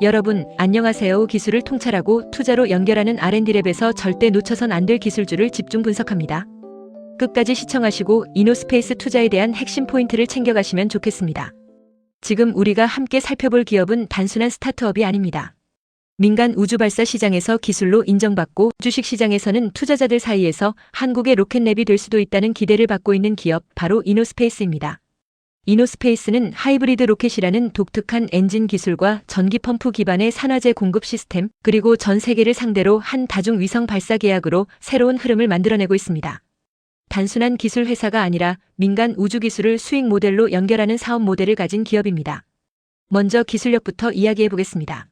여러분, 안녕하세요. 기술을 통찰하고 투자로 연결하는 R&D랩에서 절대 놓쳐선 안 될 기술주를 집중 분석합니다. 끝까지 시청하시고 이노스페이스 투자에 대한 핵심 포인트를 챙겨가시면 좋겠습니다. 지금 우리가 함께 살펴볼 기업은 단순한 스타트업이 아닙니다. 민간 우주 발사 시장에서 기술로 인정받고 주식시장에서는 투자자들 사이에서 한국의 로켓랩이 될 수도 있다는 기대를 받고 있는 기업, 바로 이노스페이스입니다. 이노스페이스는 하이브리드 로켓이라는 독특한 엔진 기술과 전기 펌프 기반의 산화제 공급 시스템, 그리고 전 세계를 상대로 한 다중 위성 발사 계약으로 새로운 흐름을 만들어내고 있습니다. 단순한 기술 회사가 아니라 민간 우주 기술을 수익 모델로 연결하는 사업 모델을 가진 기업입니다. 먼저 기술력부터 이야기해 보겠습니다.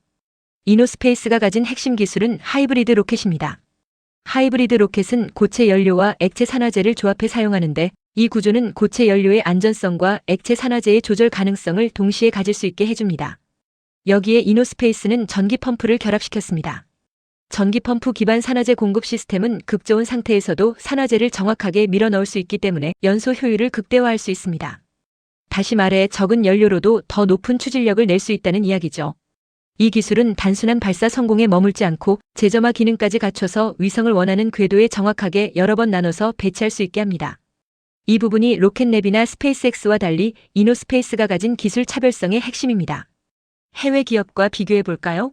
이노스페이스가 가진 핵심 기술은 하이브리드 로켓입니다. 하이브리드 로켓은 고체 연료와 액체 산화제를 조합해 사용하는데, 이 구조는 고체 연료의 안전성과 액체 산화제의 조절 가능성을 동시에 가질 수 있게 해줍니다. 여기에 이노스페이스는 전기 펌프를 결합시켰습니다. 전기 펌프 기반 산화제 공급 시스템은 극저온 상태에서도 산화제를 정확하게 밀어 넣을 수 있기 때문에 연소 효율을 극대화할 수 있습니다. 다시 말해 적은 연료로도 더 높은 추진력을 낼 수 있다는 이야기죠. 이 기술은 단순한 발사 성공에 머물지 않고 제점화 기능까지 갖춰서 위성을 원하는 궤도에 정확하게 여러 번 나눠서 배치할 수 있게 합니다. 이 부분이 로켓랩이나 스페이스X와 달리 이노스페이스가 가진 기술 차별성의 핵심입니다. 해외 기업과 비교해 볼까요?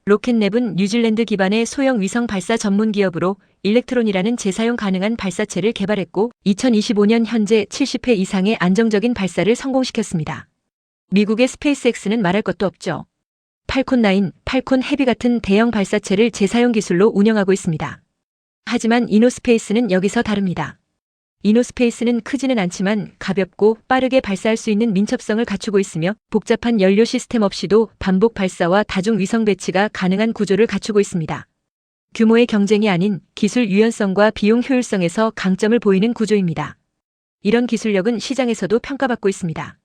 로켓랩은 뉴질랜드 기반의 소형 위성 발사 전문 기업으로 일렉트론이라는 재사용 가능한 발사체를 개발했고 2025년 현재 70회 이상의 안정적인 발사를 성공시켰습니다. 미국의 스페이스X는 말할 것도 없죠. 팔콘 9, 팔콘 헤비 같은 대형 발사체를 재사용 기술로 운영하고 있습니다. 하지만 이노스페이스는 여기서 다릅니다. 이노스페이스는 크지는 않지만 가볍고 빠르게 발사할 수 있는 민첩성을 갖추고 있으며 복잡한 연료 시스템 없이도 반복 발사와 다중 위성 배치가 가능한 구조를 갖추고 있습니다. 규모의 경쟁이 아닌 기술 유연성과 비용 효율성에서 강점을 보이는 구조입니다. 이런 기술력은 시장에서도 평가받고 있습니다.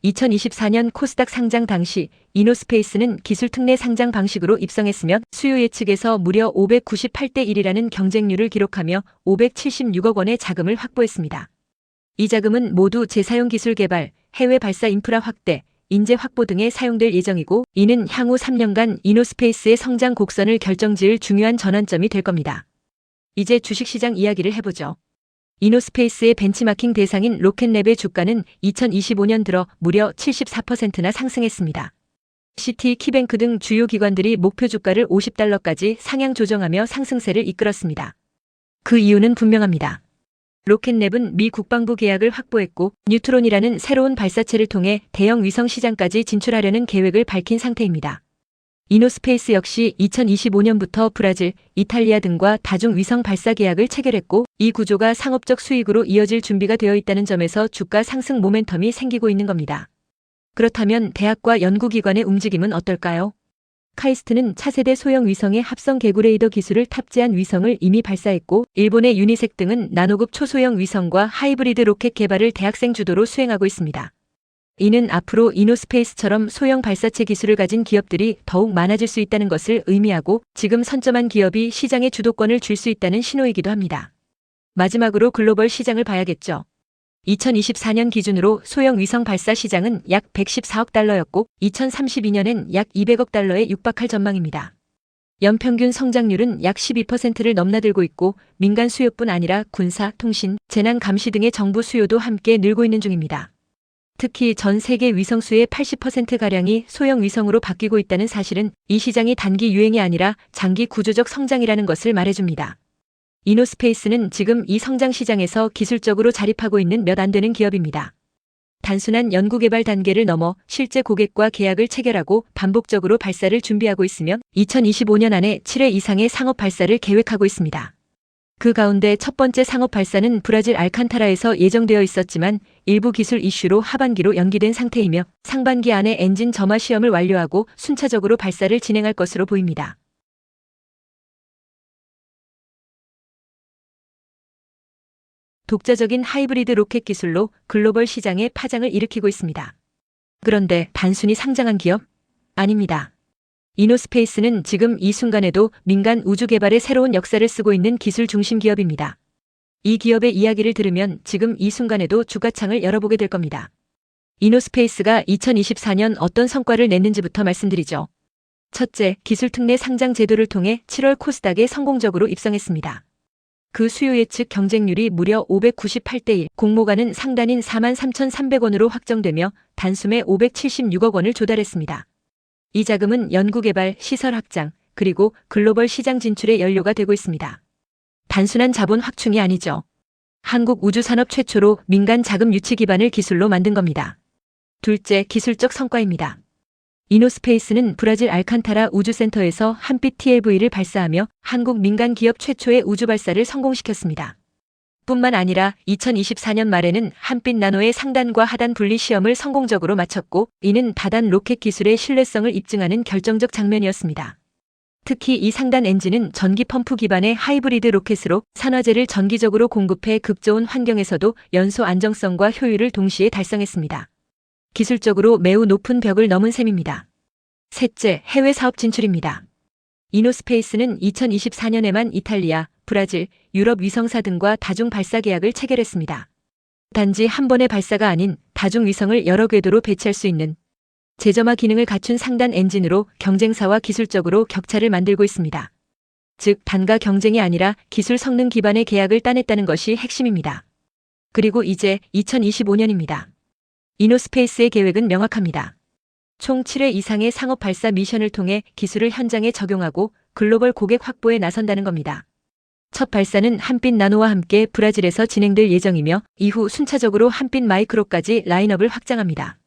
2024년 코스닥 상장 당시 이노스페이스는 기술 특례 상장 방식으로 입성했으며 수요 예측에서 무려 598대 1이라는 경쟁률을 기록하며 576억 원의 자금을 확보했습니다. 이 자금은 모두 재사용 기술 개발, 해외 발사 인프라 확대, 인재 확보 등에 사용될 예정이고, 이는 향후 3년간 이노스페이스의 성장 곡선을 결정지을 중요한 전환점이 될 겁니다. 이제 주식시장 이야기를 해보죠. 이노스페이스의 벤치마킹 대상인 로켓랩의 주가는 2025년 들어 무려 74%나 상승했습니다. 시티, 키뱅크 등 주요 기관들이 목표 주가를 $50까지 상향 조정하며 상승세를 이끌었습니다. 그 이유는 분명합니다. 로켓랩은 미 국방부 계약을 확보했고 뉴트론이라는 새로운 발사체를 통해 대형 위성 시장까지 진출하려는 계획을 밝힌 상태입니다. 이노스페이스 역시 2025년부터 브라질, 이탈리아 등과 다중 위성 발사 계약을 체결했고 이 구조가 상업적 수익으로 이어질 준비가 되어 있다는 점에서 주가 상승 모멘텀이 생기고 있는 겁니다. 그렇다면 대학과 연구기관의 움직임은 어떨까요? 카이스트는 차세대 소형 위성의 합성 개구레이더 기술을 탑재한 위성을 이미 발사했고 일본의 유니색 등은 나노급 초소형 위성과 하이브리드 로켓 개발을 대학생 주도로 수행하고 있습니다. 이는 앞으로 이노스페이스처럼 소형 발사체 기술을 가진 기업들이 더욱 많아질 수 있다는 것을 의미하고 지금 선점한 기업이 시장의 주도권을 쥘 수 있다는 신호이기도 합니다. 마지막으로 글로벌 시장을 봐야겠죠. 2024년 기준으로 소형 위성 발사 시장은 약 114억 달러였고 2032년엔 약 200억 달러에 육박할 전망입니다. 연평균 성장률은 약 12%를 넘나들고 있고 민간 수요뿐 아니라 군사, 통신, 재난 감시 등의 정부 수요도 함께 늘고 있는 중입니다. 특히 전 세계 위성수의 80%가량이 소형 위성으로 바뀌고 있다는 사실은 이 시장이 단기 유행이 아니라 장기 구조적 성장이라는 것을 말해줍니다. 이노스페이스는 지금 이 성장 시장에서 기술적으로 자립하고 있는 몇 안 되는 기업입니다. 단순한 연구개발 단계를 넘어 실제 고객과 계약을 체결하고 반복적으로 발사를 준비하고 있으며 2025년 안에 7회 이상의 상업 발사를 계획하고 있습니다. 그 가운데 첫 번째 상업 발사는 브라질 알칸타라에서 예정되어 있었지만 일부 기술 이슈로 하반기로 연기된 상태이며 상반기 안에 엔진 점화 시험을 완료하고 순차적으로 발사를 진행할 것으로 보입니다. 독자적인 하이브리드 로켓 기술로 글로벌 시장에 파장을 일으키고 있습니다. 그런데 단순히 상장한 기업? 아닙니다. 이노스페이스는 지금 이 순간에도 민간 우주 개발의 새로운 역사를 쓰고 있는 기술 중심 기업입니다. 이 기업의 이야기를 들으면 지금 이 순간에도 주가창을 열어보게 될 겁니다. 이노스페이스가 2024년 어떤 성과를 냈는지부터 말씀드리죠. 첫째, 기술특례 상장 제도를 통해 7월 코스닥에 성공적으로 입성했습니다. 그 수요 예측 경쟁률이 무려 598대 1, 공모가는 상단인 43,300원으로 확정되며 단숨에 576억 원을 조달했습니다. 이 자금은 연구개발, 시설 확장, 그리고 글로벌 시장 진출의 연료가 되고 있습니다. 단순한 자본 확충이 아니죠. 한국 우주산업 최초로 민간 자금 유치 기반을 기술로 만든 겁니다. 둘째, 기술적 성과입니다. 이노스페이스는 브라질 알칸타라 우주센터에서 한빛 TLV를 발사하며 한국 민간 기업 최초의 우주 발사를 성공시켰습니다. 뿐만 아니라 2024년 말에는 한빛 나노의 상단과 하단 분리 시험을 성공적으로 마쳤고, 이는 다단 로켓 기술의 신뢰성을 입증하는 결정적 장면이었습니다. 특히 이 상단 엔진은 전기 펌프 기반의 하이브리드 로켓으로 산화제를 전기적으로 공급해 극저온 환경에서도 연소 안정성과 효율을 동시에 달성했습니다. 기술적으로 매우 높은 벽을 넘은 셈입니다. 셋째, 해외 사업 진출입니다. 이노스페이스는 2024년에만 이탈리아, 브라질, 유럽 위성사 등과 다중 발사 계약을 체결했습니다. 단지 한 번의 발사가 아닌 다중 위성을 여러 궤도로 배치할 수 있는 제점화 기능을 갖춘 상단 엔진으로 경쟁사와 기술적으로 격차를 만들고 있습니다. 즉, 단가 경쟁이 아니라 기술 성능 기반의 계약을 따냈다는 것이 핵심입니다. 그리고 이제 2025년입니다. 이노스페이스의 계획은 명확합니다. 총 7회 이상의 상업 발사 미션을 통해 기술을 현장에 적용하고 글로벌 고객 확보에 나선다는 겁니다. 첫 발사는 한빛 나노와 함께 브라질에서 진행될 예정이며 이후 순차적으로 한빛 마이크로까지 라인업을 확장합니다.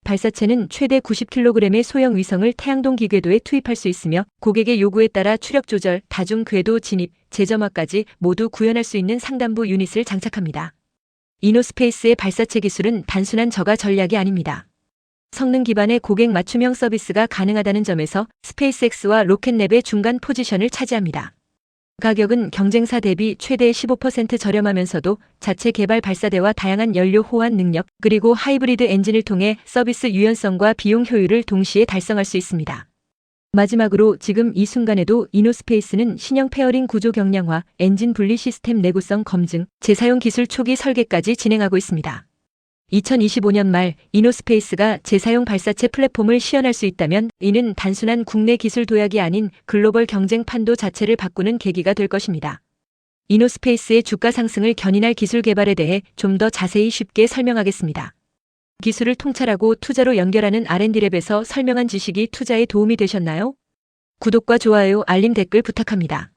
발사체는 최대 90kg의 소형 위성을 태양동 기궤도에 투입할 수 있으며 고객의 요구에 따라 추력 조절, 다중 궤도 진입, 재점화까지 모두 구현할 수 있는 상단부 유닛을 장착합니다. 이노스페이스의 발사체 기술은 단순한 저가 전략이 아닙니다. 성능 기반의 고객 맞춤형 서비스가 가능하다는 점에서 스페이스X와 로켓랩의 중간 포지션을 차지합니다. 가격은 경쟁사 대비 최대 15% 저렴하면서도 자체 개발 발사대와 다양한 연료 호환 능력, 그리고 하이브리드 엔진을 통해 서비스 유연성과 비용 효율을 동시에 달성할 수 있습니다. 마지막으로 지금 이 순간에도 이노스페이스는 신형 페어링 구조 경량화, 엔진 분리 시스템 내구성 검증, 재사용 기술 초기 설계까지 진행하고 있습니다. 2025년 말 이노스페이스가 재사용 발사체 플랫폼을 시연할 수 있다면 이는 단순한 국내 기술 도약이 아닌 글로벌 경쟁 판도 자체를 바꾸는 계기가 될 것입니다. 이노스페이스의 주가 상승을 견인할 기술 개발에 대해 좀 더 자세히 쉽게 설명하겠습니다. 기술을 통찰하고 투자로 연결하는 R&D랩에서 설명한 지식이 투자에 도움이 되셨나요? 구독과 좋아요, 알림, 댓글 부탁합니다.